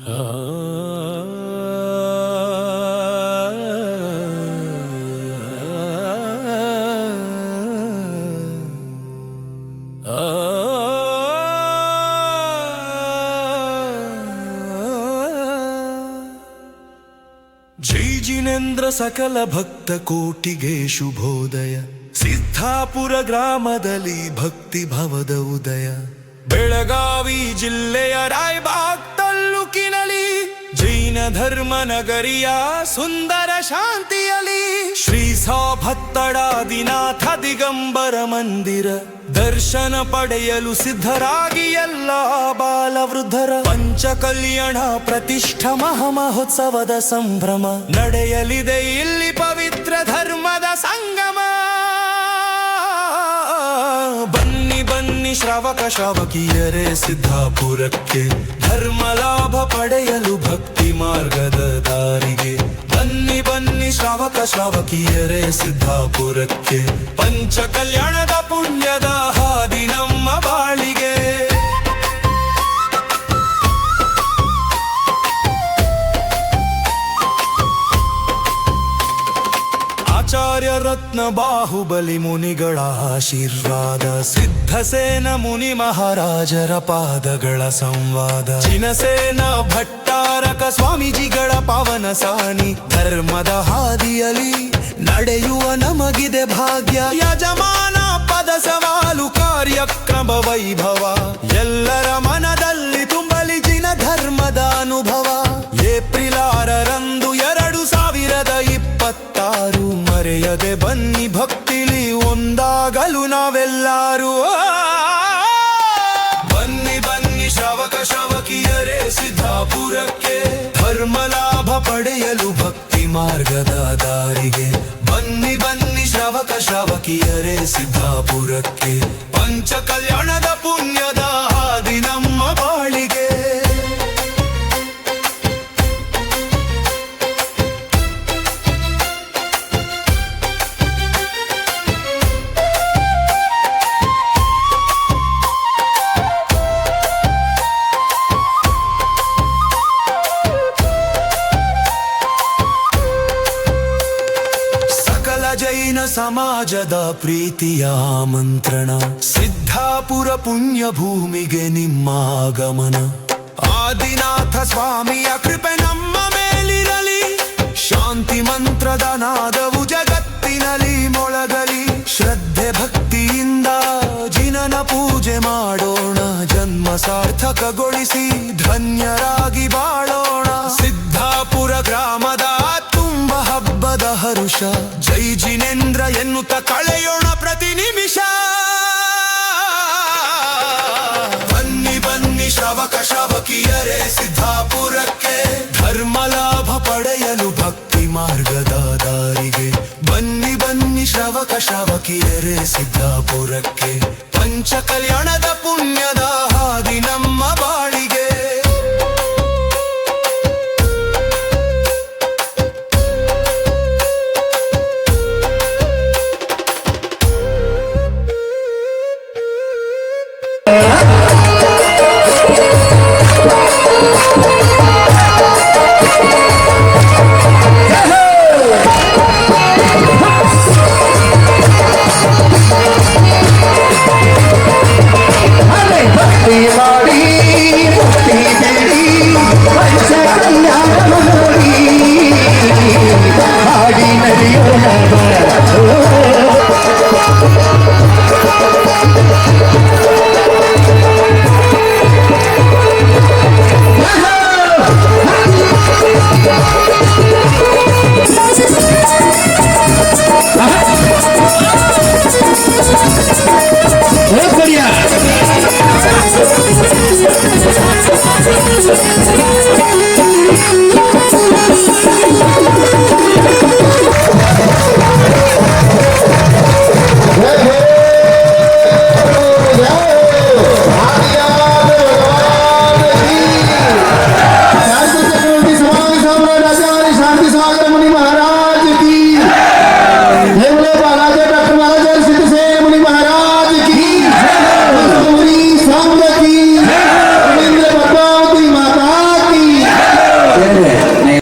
ಜೈ ಜಿನೇಂದ್ರ ಸಕಲ ಭಕ್ತ ಕೋಟಿಗೆ ಶುಭೋದಯ. ಸಿದ್ಧಾಪುರ ಗ್ರಾಮದಲ್ಲಿ ಭಕ್ತಿ ಭವದ ಉದಯ. ಬೆಳಗಾವಿ ಜಿಲ್ಲೆಯ ರಾಯಬಾಗ್ ತಾಲ್ಲೂಕಿನಲ್ಲಿ ಜೈನ ಧರ್ಮ ನಗರಿಯ ಸುಂದರ ಶಾಂತಿಯಲ್ಲಿ ಶ್ರೀ ಭತ್ತಡಾದಿನಾಥ ದಿಗಂಬರ ಮಂದಿರ ದರ್ಶನ ಪಡೆಯಲು ಸಿದ್ಧರಾಗಿ ಎಲ್ಲ ಬಾಲವೃದ್ಧರ ಪಂಚ ಕಲ್ಯಾಣ ಪ್ರತಿಷ್ಠ ಮಹೋತ್ಸವದ ಸಂಭ್ರಮ ನಡೆಯಲಿದೆ ಇಲ್ಲಿ ಪವಿತ್ರ ಧರ್ಮದ ಸಂಗಮ. ಬನ್ನಿ ಬನ್ನಿ ಶ್ರಾವಕ ಶ್ರಾವಕಿಯರೇ ಸಿದ್ಧಾಪುರಕ್ಕೆ, ಧರ್ಮ ಲಾಭ ಪಡೆಯಲು ಭಕ್ತಿ ಮಾರ್ಗದ ದಾರಿಗೆ. ಬನ್ನಿ ಬನ್ನಿ ಶ್ರಾವಕ ಶ್ರಾವಕಿಯರೇ ಸಿದ್ಧಾಪುರಕ್ಕೆ, ಪಂಚ ಕಲ್ಯಾಣದ ಪುಣ್ಯದ ಹಾದಿ ನಮ್ಮ ಬಾಳಿಗೆ. ಆಚಾರ್ಯ ರತ್ನ ಬಾಹುಬಲಿ ಮುನಿಗಳ ಆಶೀರ್ವಾದ, ಸಿದ್ಧಸೇನ ಮುನಿ ಮಹಾರಾಜರ ಪಾದಗಳ ಸಂವಾದ, ಜಿನಸೇನ ಭಟ್ಟಾರಕ ಸ್ವಾಮೀಜಿಗಳ ಪಾವನ ಸಾನಿ. ಧರ್ಮದ ಹಾದಿಯಲ್ಲಿ ನಡೆಯುವ ನಮಗಿದೆ ಭಾಗ್ಯ, ಯಜಮಾನ ಪದ ಸವಾಲು ಕಾರ್ಯಕ್ರಮ ವೈಭವ. ಎಲ್ಲರ ಮನದಲ್ಲಿ ತುಂಬಲಿ ಜಿನ ಧರ್ಮದ ಅನುಭವ. ಏಪ್ರಿಲ್ 6ರಂದು 2026 ಮರೆಯದೆ ಬನ್ನಿ ಭಕ್ತಿಲಿ ಒಂದಾಗಲು ನಾವೆಲ್ಲರೂ. ಬನ್ನಿ ಬನ್ನಿ ಶ್ರಾವಕ ಶ್ರಾವಕಿಯರೇ ಸಿದ್ಧಾಪುರಕ್ಕೆ, ಧರ್ಮ ಲಾಭ ಪಡೆಯಲು ಭಕ್ತಿ ಮಾರ್ಗದ ದಾರಿಗೆ. ಬನ್ನಿ ಬನ್ನಿ ಶ್ರಾವಕ ಶ್ರಾವಕಿಯರೇ ಸಿದ್ಧಾಪುರಕ್ಕೆ, ಪಂಚ ಕಲ್ಯಾಣದ ಪುಣ್ಯದ ಹಾದಿ ನಮ್ಮ ಬಾಳಿಗೆ. ಜೈನ ಸಮಾಜದ ಪ್ರೀತಿಯ ಆಮಂತ್ರಣ, ಸಿದ್ಧಾಪುರ ಪುಣ್ಯ ಭೂಮಿಗೆ ನಿಮ್ಮ ಆಗಮನ. ಆದಿನಾಥ ಸ್ವಾಮಿಯ ಕೃಪೆ ನಮ್ಮ ಮೇಲಿರಲಿ, ಶಾಂತಿ ಮಂತ್ರದ ನಾದವು ಜಗತ್ತಿನಲ್ಲಿ ಮೊಳಗಲಿ. ಶ್ರದ್ಧೆ ಭಕ್ತಿಯಿಂದ ಜಿನನ ಪೂಜೆ ಮಾಡೋಣ, ಜನ್ಮ ಸಾರ್ಥಕಗೊಳಿಸಿ ಧನ್ಯರಾಗಿ ಬಾಳೋಣ. ಸಿದ್ಧಾಪುರ ಗ್ರಾಮದ ತುಂಬ ಹಬ್ಬದ ಹರುಷ, ಜೈ ಜಿನೇಂದ್ರ ಎನ್ನುತ್ತ ಕಳೆಯೋಣ ಪ್ರತಿ ನಿಮಿಷ. ಬನ್ನಿ ಬನ್ನಿ ಶ್ರಾವಕ ಶ್ರಾವಕಿಯರೇ ಸಿದ್ಧಾಪುರಕ್ಕೆ, ಧರ್ಮ ಲಾಭ ಪಡೆಯಲು ಭಕ್ತಿ ಮಾರ್ಗದ ದಾರಿಗೆ. ಬನ್ನಿ ಬನ್ನಿ ಶ್ರಾವಕ ಶ್ರಾವಕಿಯರೇ ಸಿದ್ಧಾಪುರಕ್ಕೆ, ಪಂಚ ಕಲ್ಯಾಣದ ಪುಣ್ಯದ